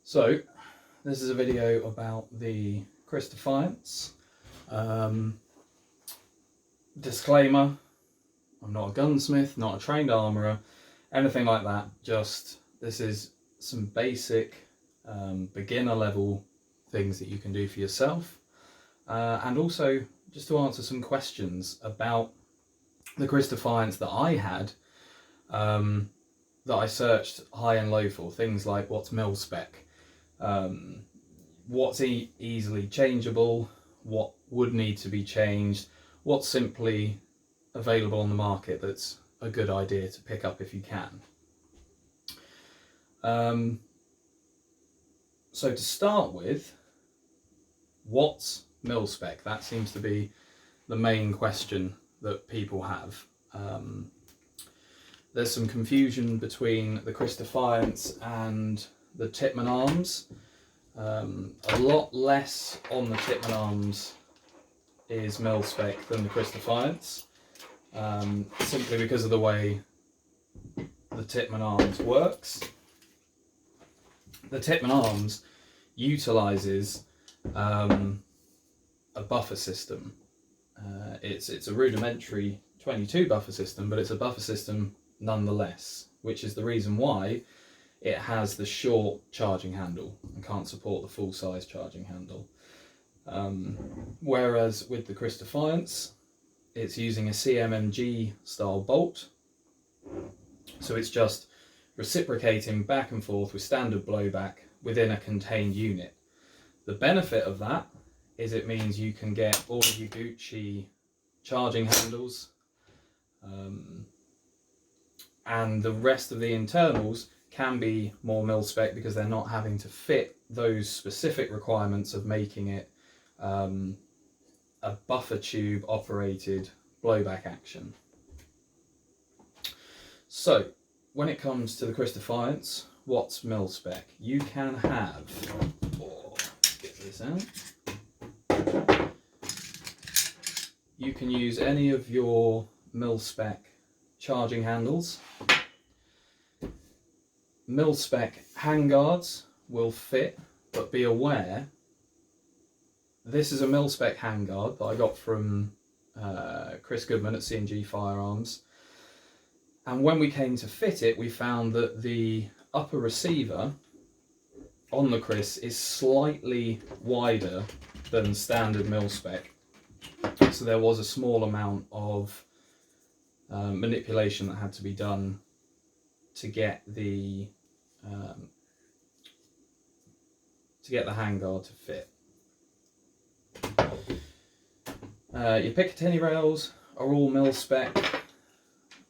So this is a video about the Kriss Defiance. Disclaimer, I'm not a gunsmith, not a trained armourer, anything like that. Just this is some basic beginner level things that you can do for yourself, and also just to answer some questions about the Kriss Defiance that I had, that I searched high and low for. Things like what's Milspec, what's easily changeable, what would need to be changed, what's simply available on the market that's a good idea to pick up if you can. So to start with, what's Milspec? That seems to be the main question that people have. There's some confusion between the Kriss Defiance and the Tippmann Arms. A lot less on the Tippmann Arms is Milspec than the Kriss Defiance, simply because of the way the Tippmann Arms works. The Tippmann Arms utilises a buffer system. It's a rudimentary 22 buffer system, but it's a buffer system nonetheless, which is the reason why it has the short charging handle and can't support the full size charging handle. Whereas with the Kriss Defiance, it's using a CMMG style bolt, so it's just reciprocating back and forth with standard blowback within a contained unit. The benefit of that is it means you can get all of your Gucci charging handles, and the rest of the internals can be more Milspec because they're not having to fit those specific requirements of making it a buffer tube operated blowback action. So when it comes to the Kriss Defiance, what's Milspec? You can have, let's get this out. You can use any of your Milspec charging handles. Milspec handguards will fit, but be aware, this is a Milspec handguard that I got from Chris Goodman at C&G Firearms, and when we came to fit it, we found that the upper receiver on the Kriss is slightly wider than standard Milspec, so there was a small amount of manipulation that had to be done to get the handguard to fit. Your Picatinny rails are all Milspec.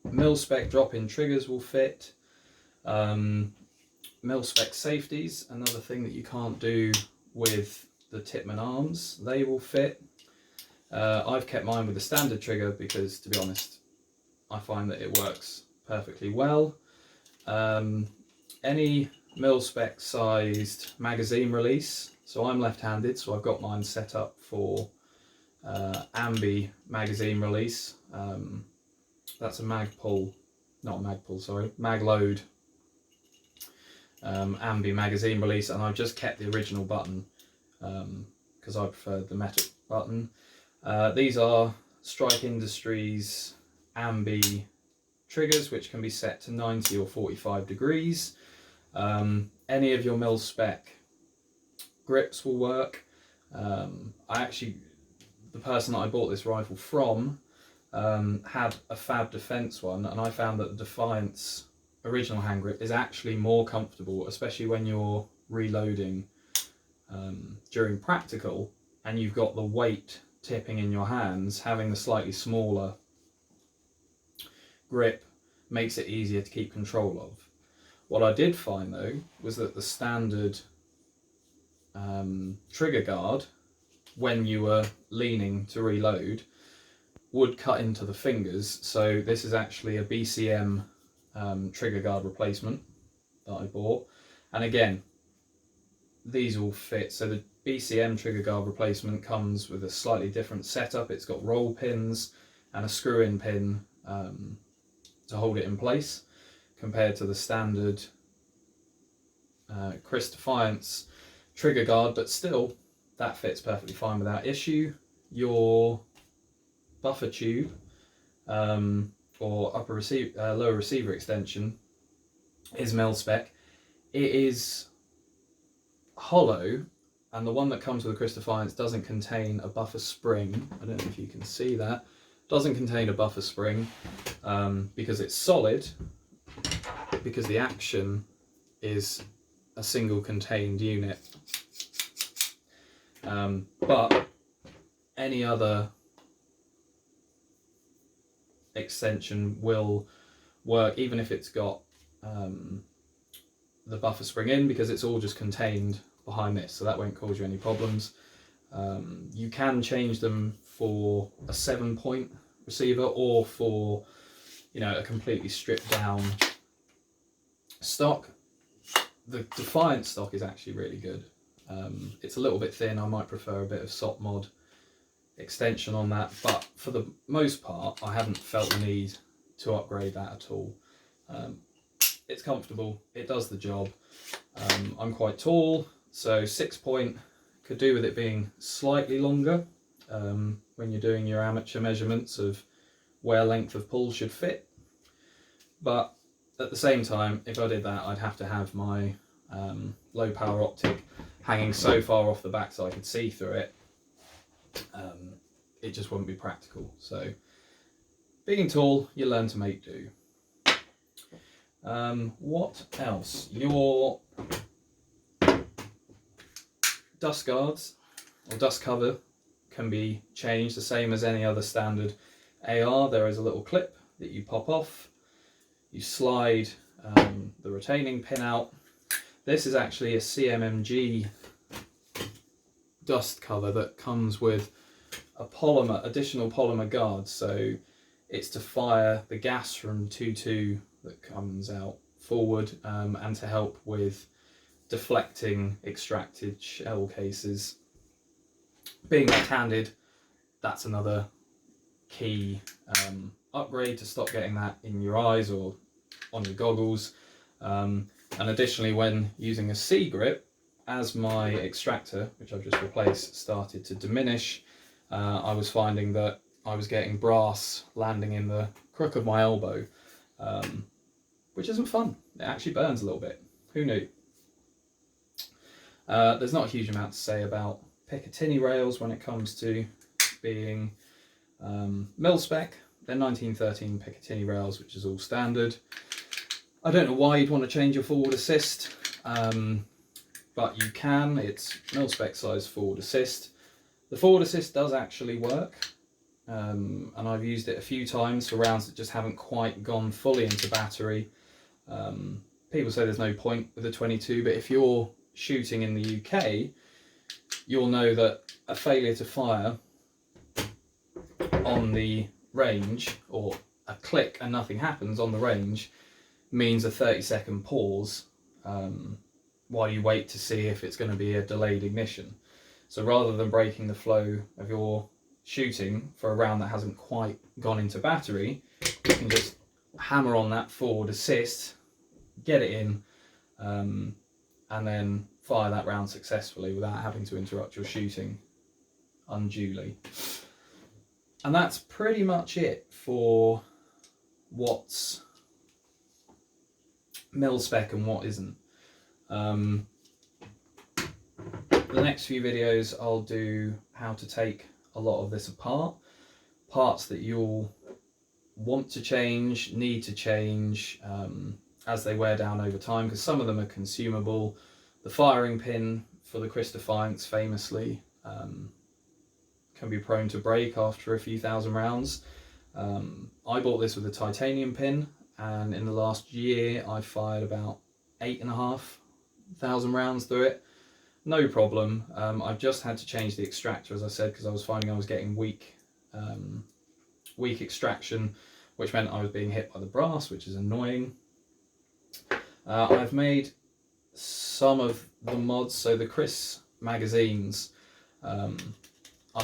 Milspec drop-in triggers will fit. Milspec safeties, another thing that you can't do with the Tippmann Arms, they will fit. I've kept mine with the standard trigger because, to be honest, I find that it works perfectly well. Any Milspec sized magazine release, so I'm left-handed, so I've got mine set up for ambi magazine release. That's a mag load ambi magazine release, and I've just kept the original button because I preferred the metal button. These are Strike Industries ambi triggers, which can be set to 90 or 45 degrees. Any of your Milspec grips will work. The person that I bought this rifle from had a Fab Defense one, and I found that the Defiance original hand grip is actually more comfortable, especially when you're reloading during practical and you've got the weight tipping in your hands. Having the slightly smaller grip makes it easier to keep control of. What I did find though was that the standard trigger guard, when you were leaning to reload, would cut into the fingers. So this is actually a BCM trigger guard replacement that I bought, and again, these will fit. So the BCM trigger guard replacement comes with a slightly different setup. It's got roll pins and a screw-in pin to hold it in place, compared to the standard Kriss Defiance trigger guard, but still that fits perfectly fine without issue. Your buffer tube or lower receiver extension is Milspec. It is hollow, and the one that comes with the Kriss Defiance doesn't contain a buffer spring. I don't know if you can see that. Doesn't contain a buffer spring because it's solid, because the action is a single contained unit. But any other extension will work, even if it's got the buffer spring in, because it's all just contained behind this, so that won't cause you any problems. You can change them for a 7-point receiver, or for, you know, a completely stripped down stock. The Defiance stock is actually really good. It's a little bit thin. I might prefer a bit of SOP mod extension on that, but for the most part I haven't felt the need to upgrade that at all. It's comfortable, it does the job. I'm quite tall, so 6-point could do with it being slightly longer when you're doing your amateur measurements of where length of pull should fit. But at the same time, if I did that, I'd have to have my low power optic hanging so far off the back so I could see through it. It just wouldn't be practical. So being tall, you learn to make do. What else? Your dust guards or dust cover can be changed the same as any other standard AR. There is a little clip that you pop off. You slide the retaining pin out. This is actually a CMMG dust cover that comes with a additional polymer guard. So it's to fire the gas from 2.2 that comes out forward, and to help with deflecting extracted shell cases. Being left-handed, that's another key upgrade to stop getting that in your eyes or on your goggles. And additionally, when using a C grip, as my extractor, which I've just replaced, started to diminish, I was finding that I was getting brass landing in the crook of my elbow, which isn't fun. It actually burns a little bit. Who knew? There's not a huge amount to say about Picatinny rails when it comes to being Milspec. They're 1913 Picatinny rails, which is all standard. I don't know why you'd want to change your forward assist, but you can. It's Milspec size forward assist. The forward assist does actually work, and I've used it a few times for rounds that just haven't quite gone fully into battery. People say there's no point with the 22, but if you're shooting in the UK, you'll know that a failure to fire on the range, or a click and nothing happens on the range, means a 30-second pause while you wait to see if it's going to be a delayed ignition. So rather than breaking the flow of your shooting for a round that hasn't quite gone into battery, you can just hammer on that forward assist, get it in, and then fire that round successfully without having to interrupt your shooting unduly. And that's pretty much it for what's Milspec and what isn't. The next few videos I'll do how to take a lot of this apart, parts that you'll want to change, need to change as they wear down over time, because some of them are consumable. The firing pin for the Kriss Defiance famously can be prone to break after a few thousand rounds. I bought this with a titanium pin, and in the last year I fired about 8,500 rounds through it. No problem. I've just had to change the extractor, as I said, because I was finding I was getting weak extraction, which meant I was being hit by the brass, which is annoying. I've made some of the mods, so the Kriss magazines are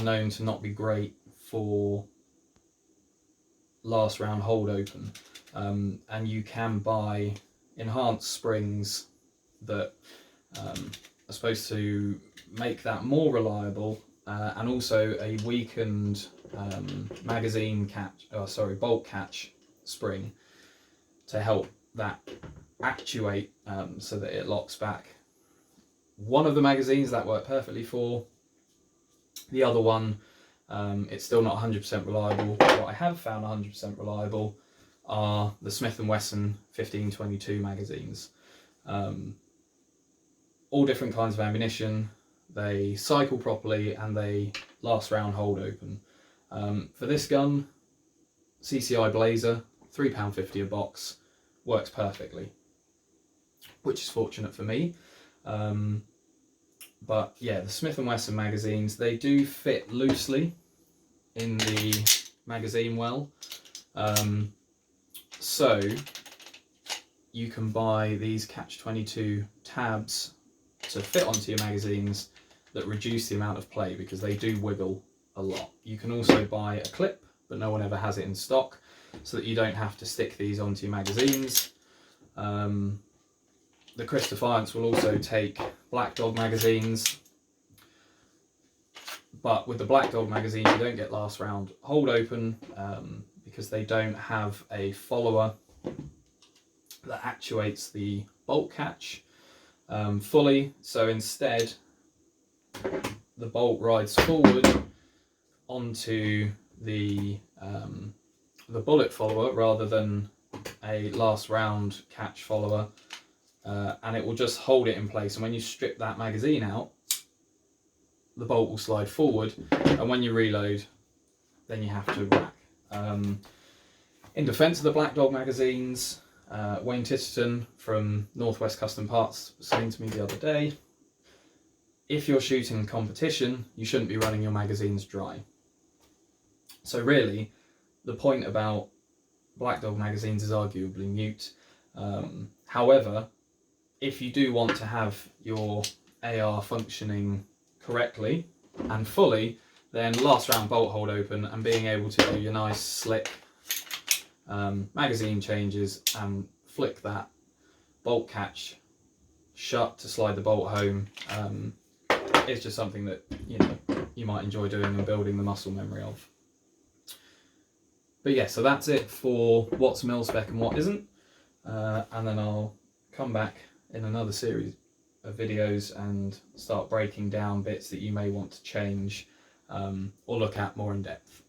known to not be great for last round hold open, and you can buy enhanced springs that are supposed to make that more reliable, and also a weakened bolt catch spring to help that actuate so that it locks back. One of the magazines that worked perfectly for. The other one, it's still not 100% reliable. What I have found 100% reliable are the Smith & Wesson 1522 magazines. All different kinds of ammunition. They cycle properly and they last round hold open. For this gun, CCI Blazer, £3.50 a box, works perfectly, which is fortunate for me. But yeah, the Smith & Wesson magazines, they do fit loosely in the magazine well. So you can buy these Catch 22 tabs to fit onto your magazines that reduce the amount of play because they do wiggle a lot. You can also buy a clip, but no one ever has it in stock, so that you don't have to stick these onto your magazines. The Kriss Defiance will also take Black Dog magazines, but with the Black Dog magazines you don't get last round hold open because they don't have a follower that actuates the bolt catch fully. So instead the bolt rides forward onto the bullet follower rather than a last round catch follower. And it will just hold it in place, and when you strip that magazine out, the bolt will slide forward, and when you reload, then you have to rack. In defence of the Black Dog magazines, Wayne Titterton from Northwest Custom Parts was saying to me the other day, if you're shooting competition, you shouldn't be running your magazines dry. So really, the point about Black Dog magazines is arguably moot. However, if you do want to have your AR functioning correctly and fully, then last round bolt hold open and being able to do your nice slick magazine changes and flick that bolt catch shut to slide the bolt home, it's just something that you might enjoy doing and building the muscle memory of. But yeah, so that's it for what's Milspec and what isn't, and then I'll come back in another series of videos and start breaking down bits that you may want to change or look at more in depth.